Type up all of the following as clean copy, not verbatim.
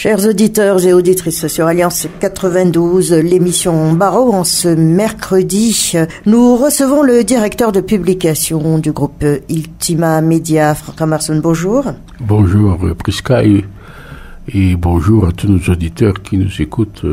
Chers auditeurs et auditrices sur Alliance 92, l'émission Barreau en ce mercredi, nous recevons le directeur de publication du groupe Ultima Media, Franck Emerson. Bonjour. Bonjour Prisca et bonjour à tous nos auditeurs qui nous écoutent.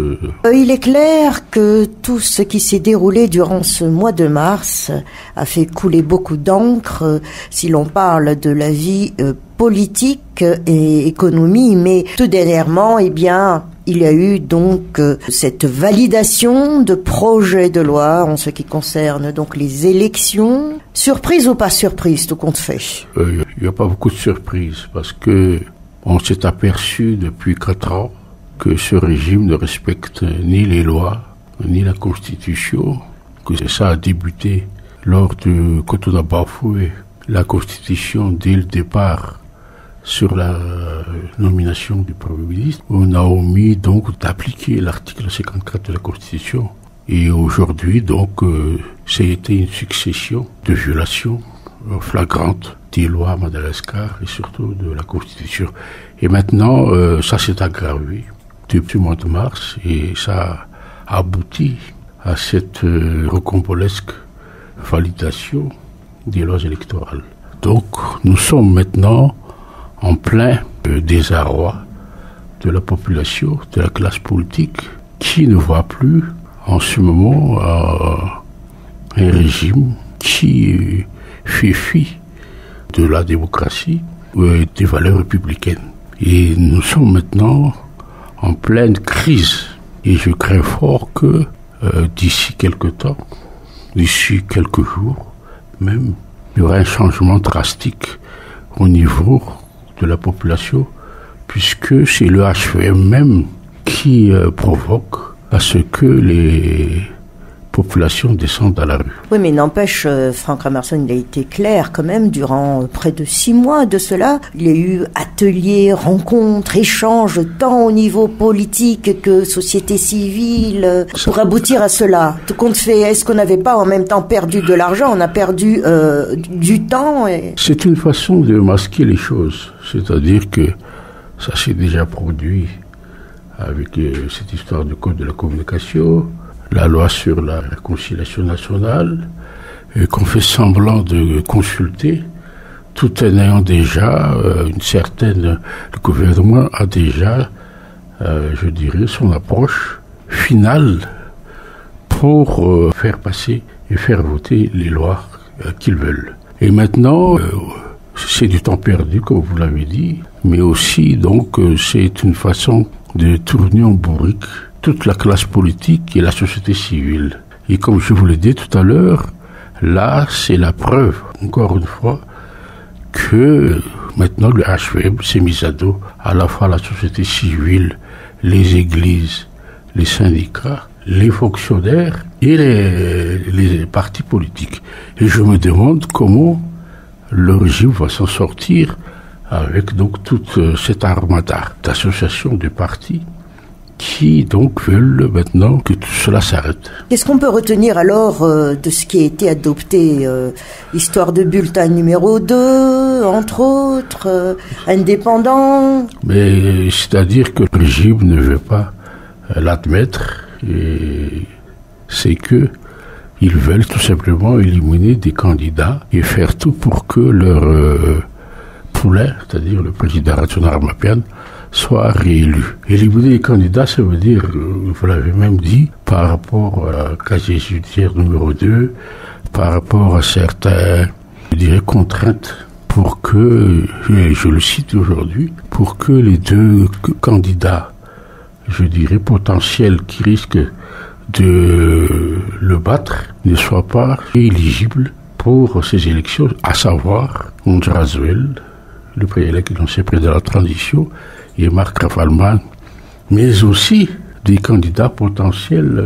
Il est clair que tout ce qui s'est déroulé durant ce mois de mars a fait couler beaucoup d'encre si l'on parle de la vie politique et économie, mais tout dernièrement, il y a eu donc cette validation de projets de loi en ce qui concerne donc les élections. Surprise ou pas surprise, tout compte fait? Il n'y a pas beaucoup de surprises parce que on s'est aperçu depuis 4 ans que ce régime ne respecte ni les lois, ni la Constitution, que ça a débuté quand on a bafoué la Constitution dès le départ sur la nomination du Premier ministre. On a omis donc d'appliquer l'article 54 de la Constitution. Et aujourd'hui, donc, ça a été une succession de violations flagrantes des lois à Madagascar et surtout de la Constitution. Et maintenant, ça s'est aggravé depuis le mois de mars et ça a abouti à cette rocambolesque validation des lois électorales. Donc, nous sommes maintenant en plein désarroi de la population, de la classe politique, qui ne voit plus en ce moment un régime qui fait fi de la démocratie et des valeurs républicaines. Et nous sommes maintenant en pleine crise. Et je crains fort que d'ici quelques temps, d'ici quelques jours même, il y aura un changement drastique au niveau de la population, puisque c'est le HVM même qui provoque à ce que les populations descendent à la rue. Oui, mais n'empêche, Franck Emerson, il a été clair quand même durant près de 6 mois de cela. Il y a eu ateliers, rencontres, échanges, tant au niveau politique que société civile, pour aboutir à cela. Tout compte fait, est-ce qu'on n'avait pas en même temps perdu de l'argent? On a perdu du temps. C'est une façon de masquer les choses. C'est-à-dire que ça s'est déjà produit avec cette histoire du code de la communication, la loi sur la réconciliation nationale, et qu'on fait semblant de consulter, tout en ayant déjà le gouvernement a déjà, je dirais, son approche finale pour faire passer et faire voter les lois qu'ils veulent. Et maintenant, c'est du temps perdu, comme vous l'avez dit, mais aussi, donc, c'est une façon de tourner en bourrique toute la classe politique et la société civile. Et comme je vous l'ai dit tout à l'heure, là, c'est la preuve, encore une fois, que maintenant le HVM s'est mis à dos à la fois la société civile, les églises, les syndicats, les fonctionnaires et les partis politiques. Et je me demande comment le régime va s'en sortir avec donc toute cette armada d'associations de partis qui donc veulent maintenant que tout cela s'arrête. Qu'est-ce qu'on peut retenir alors de ce qui a été adopté, histoire de bulletin numéro 2, entre autres, indépendant? Mais c'est-à-dire que le régime ne veut pas l'admettre, et c'est que ils veulent tout simplement éliminer des candidats et faire tout pour que leur poulain, c'est-à-dire le président Ratsona Ramaphosa, soit réélu. Éliminer les candidats, ça veut dire, vous l'avez même dit, par rapport à casier judiciaire numéro 2, par rapport à certaines, je dirais, contraintes pour que, je le cite aujourd'hui, pour que les 2 candidats, je dirais, potentiels qui risquent de le battre ne soient pas éligibles pour ces élections, à savoir Ondrazouel, l'ancien président de la transition, et Marc Rafalman, mais aussi des candidats potentiels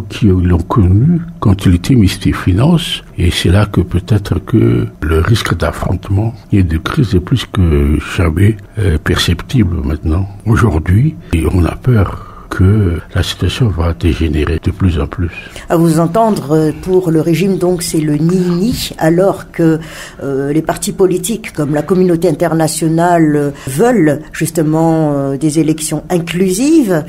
qui l'ont connu quand il était ministre des Finances. Et c'est là que peut-être que le risque d'affrontement et de crise est plus que jamais perceptible maintenant. Aujourd'hui, et on a peur que la situation va dégénérer de plus en plus. À vous entendre, pour le régime, donc, c'est le ni-ni, alors que les partis politiques, comme la communauté internationale, veulent justement des élections inclusives.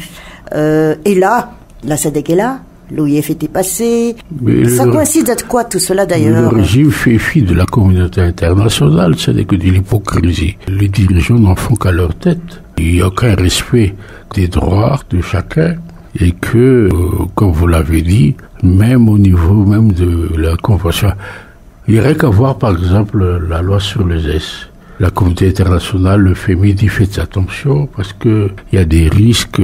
Et là, la SADC est là, l'OIF était passé. Ça coïncide avec quoi tout cela d'ailleurs? Le régime fait fi de la communauté internationale, ce n'est que de l'hypocrisie. Les dirigeants n'en font qu'à leur tête. Il n'y a aucun respect des droits de chacun et que, comme vous l'avez dit, même au niveau même de la convention, il n'y aurait qu'à voir par exemple la loi sur les S. La communauté internationale le fait faites attention parce que il y a des risques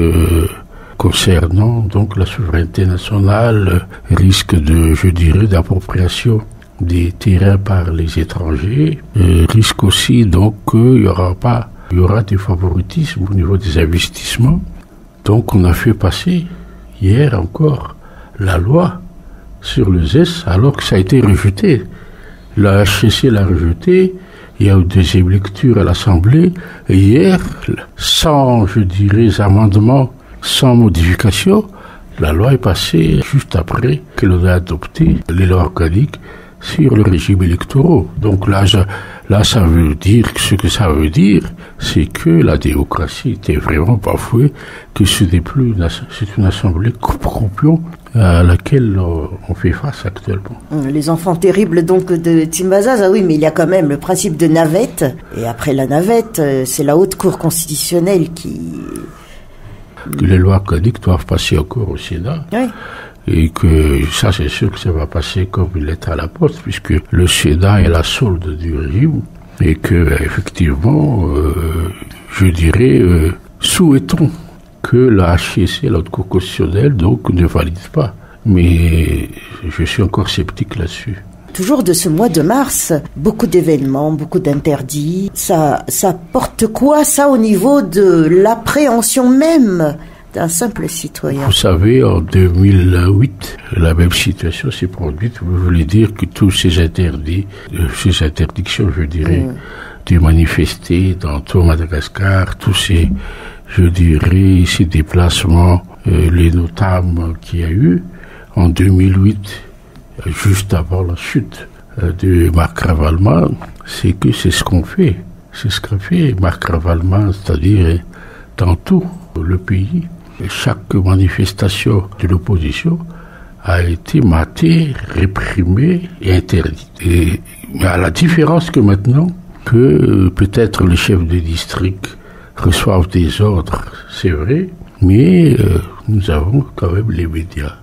concernant donc la souveraineté nationale, risque de, je dirais, d'appropriation des terrains par les étrangers, risque aussi donc qu'il y aura des favoritismes au niveau des investissements. Donc on a fait passer hier encore la loi sur le ZES alors que ça a été rejeté. La HCC l'a rejeté, il y a eu deuxième lecture à l'Assemblée, et hier, sans, je dirais, amendement, sans modification, la loi est passée juste après que l'on a adopté les lois organiques sur le régime électoral. Donc là, ça veut dire, ce que ça veut dire, c'est que la démocratie était vraiment bafouée, que ce n'est plus c'est une assemblée corrompue à laquelle on fait face actuellement. Les enfants terribles donc de Timbazaz, ah oui, mais il y a quand même le principe de navette, et après la navette, c'est la haute cour constitutionnelle qui... Que les lois organiques doivent passer encore au Sénat. Oui. Et que ça, c'est sûr que ça va passer comme une lettre à la poste, puisque le Sénat est la solde du régime, et que, effectivement, je dirais, souhaitons que la HCC, la Haute Cour constitutionnelle, donc, ne valide pas. Mais je suis encore sceptique là-dessus. Toujours de ce mois de mars, beaucoup d'événements, beaucoup d'interdits. Ça porte quoi, ça, au niveau de l'appréhension même d'un simple citoyen? Vous savez, en 2008, la même situation s'est produite. Vous voulez dire que tous ces interdits, ces interdictions, je dirais, de manifester dans tout Madagascar, tous ces, je dirais, ces déplacements, les notables qu'il y a eu, en 2008, juste avant la chute de Marc Ravalman, c'est ce qu'on fait. C'est ce qu'a fait Marc Ravalman, c'est-à-dire dans tout le pays. Chaque manifestation de l'opposition a été matée, réprimée et interdite. Et à la différence que maintenant, que peut-être les chefs de district reçoivent des ordres, c'est vrai, mais nous avons quand même les médias.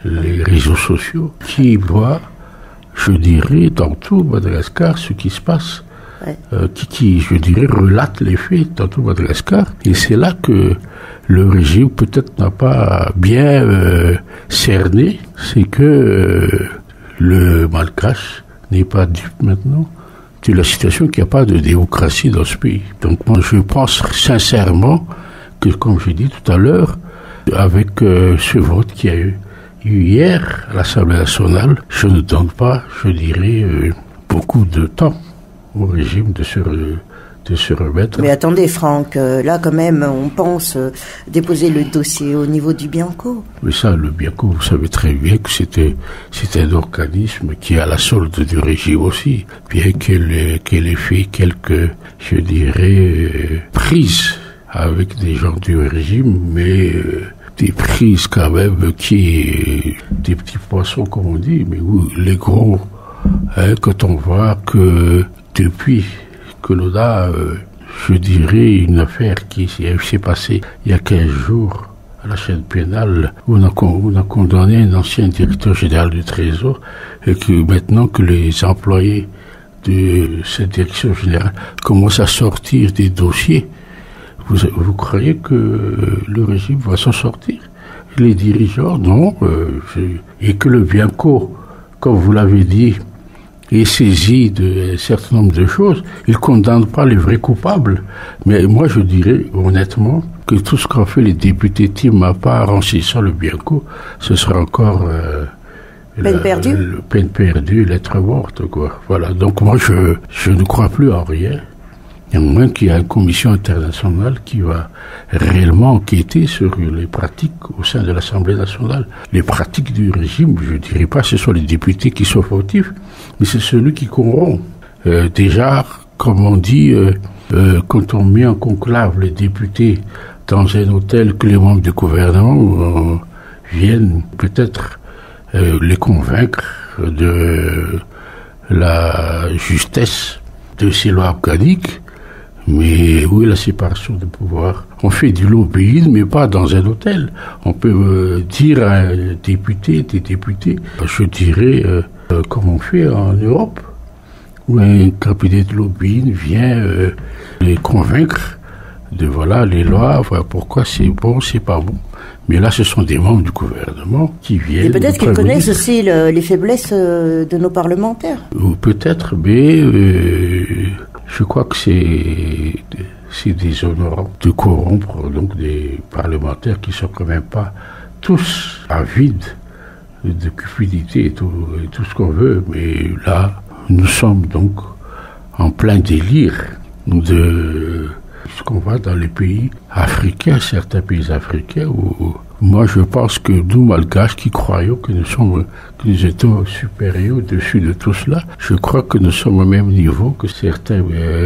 Les réseaux sociaux qui voient, je dirais, dans tout Madagascar ce qui se passe, qui, je dirais, relate les faits dans tout Madagascar. Et c'est là que le régime peut-être n'a pas bien cerné, c'est que le Malgache n'est pas dupe maintenant de la situation qu'il n'y a pas de démocratie dans ce pays. Donc moi je pense sincèrement que, comme j'ai dit tout à l'heure, avec ce vote qu'il y a eu hier à l'Assemblée nationale, je ne donne pas, je dirais, beaucoup de temps au régime de se remettre. Mais attendez, Franck, là quand même, on pense déposer le dossier au niveau du Bianco. Mais ça, le Bianco, vous savez très bien que c'est un organisme qui est à la solde du régime aussi, bien qu'elle ait fait quelques, je dirais, prises avec des gens du régime, mais des prises quand même des petits poissons comme on dit, mais où les gros, quand on voit que depuis que l'on a, je dirais, une affaire qui s'est passée il y a 15 jours à la chaîne pénale, où on a condamné un ancien directeur général du Trésor, et que maintenant que les employés de cette direction générale commencent à sortir des dossiers, vous croyez que le régime va s'en sortir? Les dirigeants, non. Et que le Bianco, comme vous l'avez dit, est saisi d'un certain nombre de choses. Il ne condamne pas les vrais coupables. Mais moi, je dirais honnêtement que tout ce qu'ont fait les députés Timapa en saisissant le Bianco, ce sera encore peine perdue. Peine perdue, lettre morte, quoi. Voilà. Donc moi, je ne crois plus en rien. Il y a moins qu'il y a une commission internationale qui va réellement enquêter sur les pratiques au sein de l'Assemblée nationale. Les pratiques du régime, je ne dirais pas que ce sont les députés qui sont fautifs, mais c'est celui qui corrompt. Déjà, comme on dit, quand on met en conclave les députés dans un hôtel, que les membres du gouvernement viennent peut-être les convaincre de la justesse de ces lois organiques. Mais où est la séparation de pouvoir? On fait du lobbying, mais pas dans un hôtel. On peut dire à un député, des députés, je dirais, comme on fait en Europe, où un cabinet de lobbying vient les convaincre de voilà les lois, voilà pourquoi c'est bon, c'est pas bon. Mais là, ce sont des membres du gouvernement qui viennent. Et peut-être qu'ils connaissent aussi les faiblesses de nos parlementaires. Ou peut-être, mais je crois que c'est déshonorant de corrompre donc des parlementaires qui sont quand même pas tous avides de cupidité et tout ce qu'on veut. Mais là, nous sommes donc en plein délire de ce qu'on voit dans les pays africains, certains pays africains, où moi je pense que nous, Malgaches, qui croyons que nous étions supérieurs au-dessus de tout cela, je crois que nous sommes au même niveau que certains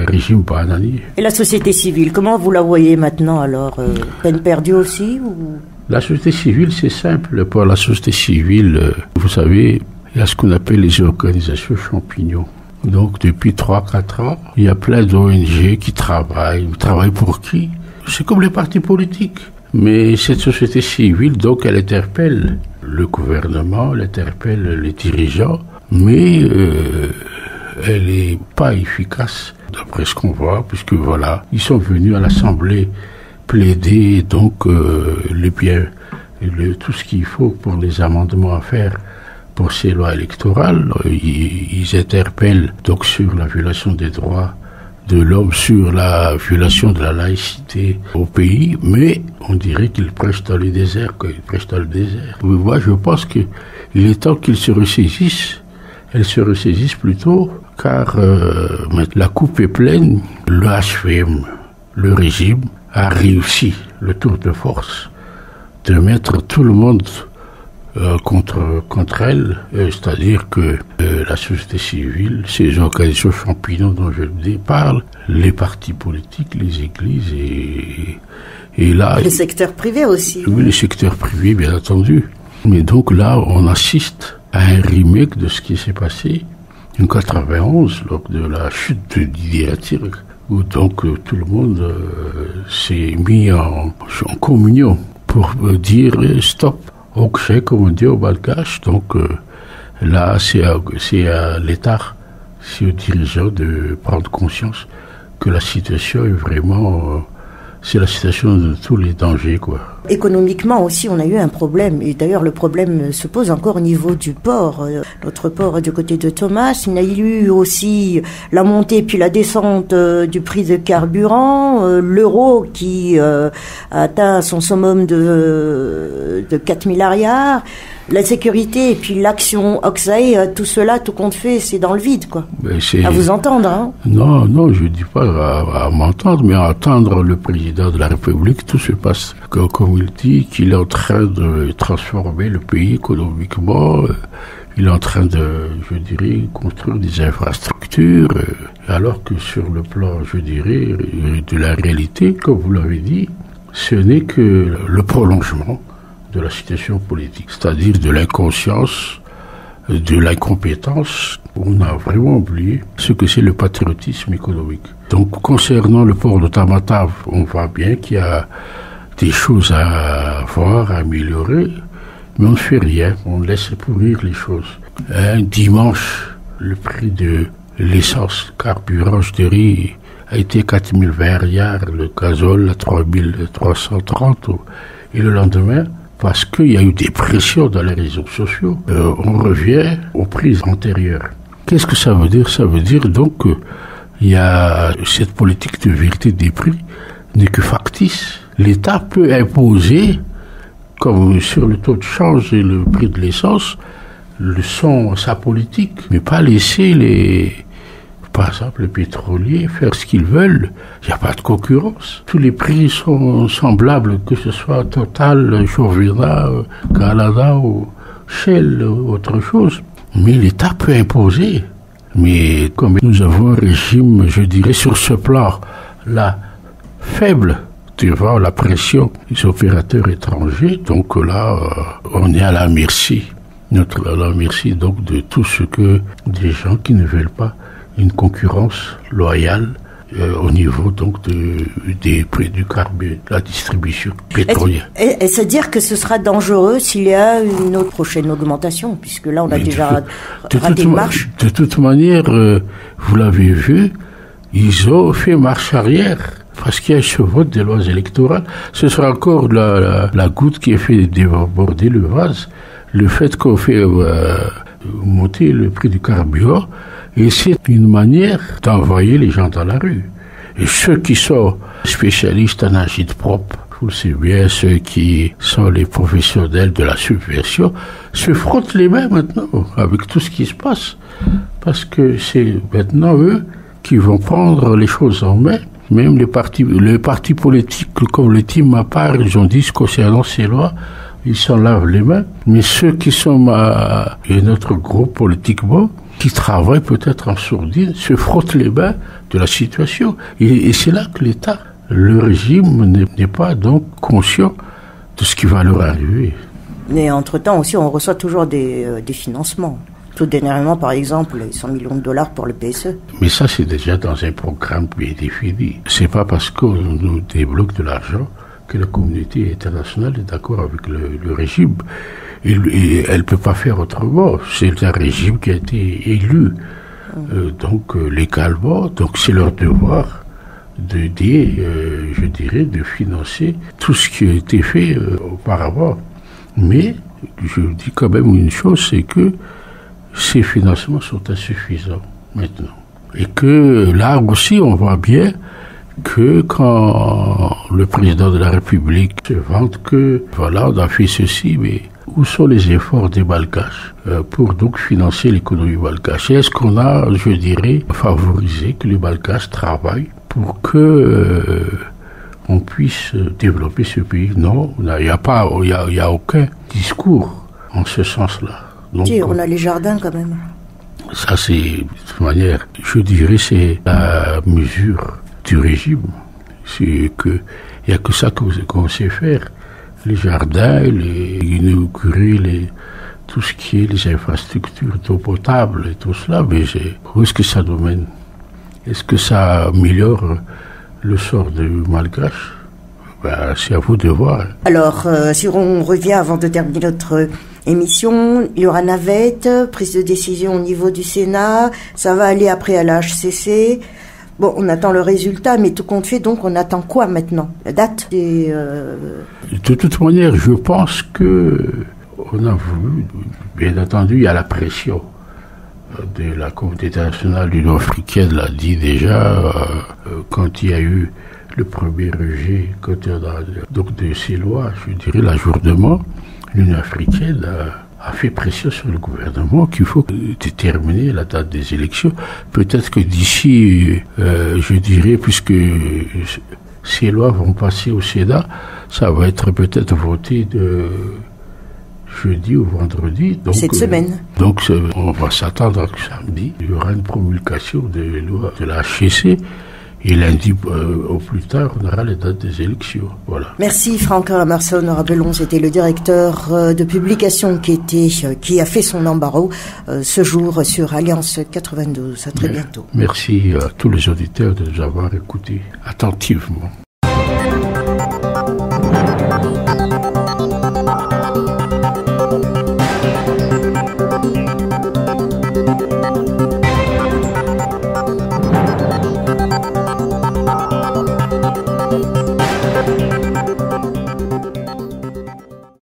régimes bananiers. Et la société civile, comment vous la voyez maintenant alors? Peine perdue aussi ou... La société civile, c'est simple. Pour la société civile, vous savez, il y a ce qu'on appelle les organisations champignons. Donc, depuis 3-4 ans, il y a plein d'ONG qui travaillent. Ils travaillent pour qui? C'est comme les partis politiques. Mais cette société civile, donc, elle interpelle le gouvernement, elle interpelle les dirigeants, mais elle n'est pas efficace, d'après ce qu'on voit, puisque voilà, ils sont venus à l'Assemblée plaider, donc, tout ce qu'il faut pour les amendements à faire pour ces lois électorales. Ils interpellent donc sur la violation des droits de l'homme, sur la violation de la laïcité au pays, mais on dirait qu'ils prêchent dans le désert, Mais moi, je pense qu'il est temps qu'ils se ressaisissent. Elles se ressaisissent plutôt, car la coupe est pleine. Le HVM, le régime, a réussi le tour de force de mettre tout le monde contre elle, c'est-à-dire que la société civile, ces organisations champignons dont je parle, les partis politiques, les églises et là... Le secteur privé aussi. Oui, le secteur privé, bien entendu. Mais donc là, on assiste à un remake de ce qui s'est passé en 91, lors de la chute de Didier Atir, où donc tout le monde s'est mis en communion pour dire stop. Ok, comme on dit au Malgache, donc là c'est à l'État, c'est aux dirigeants de prendre conscience que la situation est vraiment, c'est la situation de tous les dangers, quoi. Économiquement aussi, on a eu un problème, et d'ailleurs le problème se pose encore au niveau du port. Notre port du côté de Thomas, il y a eu aussi la montée puis la descente du prix de carburant, l'euro qui a atteint son summum de 4 milliards, la sécurité et puis l'action Oxae, tout cela, tout compte fait, c'est dans le vide, quoi. À vous entendre, hein? Non, je ne dis pas à m'entendre, mais à entendre le président de la République, tout se passe comme il dit, qu'il est en train de transformer le pays économiquement, il est en train de, je dirais, construire des infrastructures, alors que sur le plan, je dirais, de la réalité, comme vous l'avez dit, ce n'est que le prolongement de la situation politique, c'est-à-dire de l'inconscience, de l'incompétence. On a vraiment oublié ce que c'est le patriotisme économique. Donc, concernant le port de Tamatave, on voit bien qu'il y a des choses à voir, à améliorer, mais on ne fait rien, on laisse pourrir les choses. Un dimanche, le prix de l'essence, carburant, je dirais, a été 4020 rials, le gazole à 3330, et le lendemain, parce qu'il y a eu des pressions dans les réseaux sociaux, on revient aux prix antérieurs. Qu'est-ce que ça veut dire? Ça veut dire donc qu'il y a cette politique de vérité des prix n'est que factice. L'État peut imposer, comme sur le taux de change et le prix de l'essence, sa politique, mais pas laisser les par exemple, les pétroliers, faire ce qu'ils veulent. Il n'y a pas de concurrence. Tous les prix sont semblables, que ce soit Total, Jovena, Canada ou Shell, autre chose. Mais l'État peut imposer. Mais comme nous avons un régime, je dirais, sur ce plan, là, faible, devant la pression des opérateurs étrangers, donc là, on est à la merci. À la merci donc de tout ce que des gens qui ne veulent pas une concurrence loyale au niveau donc des prix du carburant, la distribution pétrolière. Et c'est-à-dire que ce sera dangereux s'il y a une autre prochaine augmentation, puisque là on a déjà raté une marche. De toute manière, vous l'avez vu, ils ont fait marche arrière. Parce qu'il y a ce vote des lois électorales, ce sera encore la goutte qui a fait déborder le vase. Le fait qu'on fait monter le prix du carburant, et c'est une manière d'envoyer les gens dans la rue. Et ceux qui sont spécialistes en agite propre, vous le savez bien, ceux qui sont les professionnels de la subversion, se frottent les mains maintenant avec tout ce qui se passe. Parce que c'est maintenant eux qui vont prendre les choses en main. Même les partis politiques comme le Team à part, ils ont dit concernant ces lois, ils s'en lavent les mains. Mais ceux qui sont et notre groupe politiquement, qui travaillent peut-être en sourdine, se frottent les mains de la situation. Et c'est là que l'État, le régime n'est pas donc conscient de ce qui va leur arriver. Mais entre-temps aussi, on reçoit toujours des financements. Tout dernièrement, par exemple, les 100 millions de dollars pour le PSE. Mais ça, c'est déjà dans un programme bien défini. C'est pas parce qu'on nous débloque de l'argent que la communauté internationale est d'accord avec le régime. Et elle peut pas faire autrement. C'est un régime qui a été élu, donc légalement. Donc c'est leur devoir d'aider, je dirais, de financer tout ce qui a été fait auparavant. Mais je dis quand même une chose, c'est que ces financements sont insuffisants maintenant. Et que là aussi, on voit bien que quand le président de la République se vante que, voilà, on a fait ceci, mais où sont les efforts des Malgaches pour donc financer l'économie malgache? Est-ce qu'on a, je dirais, favorisé que les Malgaches travaillent pour que on puisse développer ce pays? Non, il n'y a aucun discours en ce sens-là. Donc, si, on a les jardins quand même. Ça, c'est, de toute manière, je dirais, c'est la mesure du régime. C'est que, il n'y a que ça qu'on sait faire. Les jardins, inaugurer tout ce qui est les infrastructures d'eau potable et tout cela, mais où est-ce que ça domine? Est-ce que ça améliore le sort du Malgache? Ben, c'est à vous de voir. Alors, si on revient avant de terminer notre émission, il y aura navette, prise de décision au niveau du Sénat, ça va aller après à la HCC. Bon, on attend le résultat, mais tout compte fait, donc on attend quoi maintenant? La date De toute manière, je pense que on a voulu, bien entendu, il y a la pression de la Communauté internationale de l'Union africaine, l'a dit déjà, quand il y a eu le premier rejet donc de ces lois, je dirais l'ajournement, l'Union africaine a fait pression sur le gouvernement qu'il faut déterminer la date des élections. Peut-être que d'ici, je dirais, puisque ces lois vont passer au Sénat, ça va être peut-être voté de jeudi ou vendredi. Donc, cette semaine. Donc on va s'attendre à que samedi, il y aura une promulgation de loi de la HCC. Et lundi, au plus tard, on aura les dates des élections. Voilà. Merci Franck Emerson. Rappelons, c'était le directeur de publication qui a fait son embarras ce jour sur Alliance 92. À très bientôt. Merci à tous les auditeurs de nous avoir écoutés attentivement.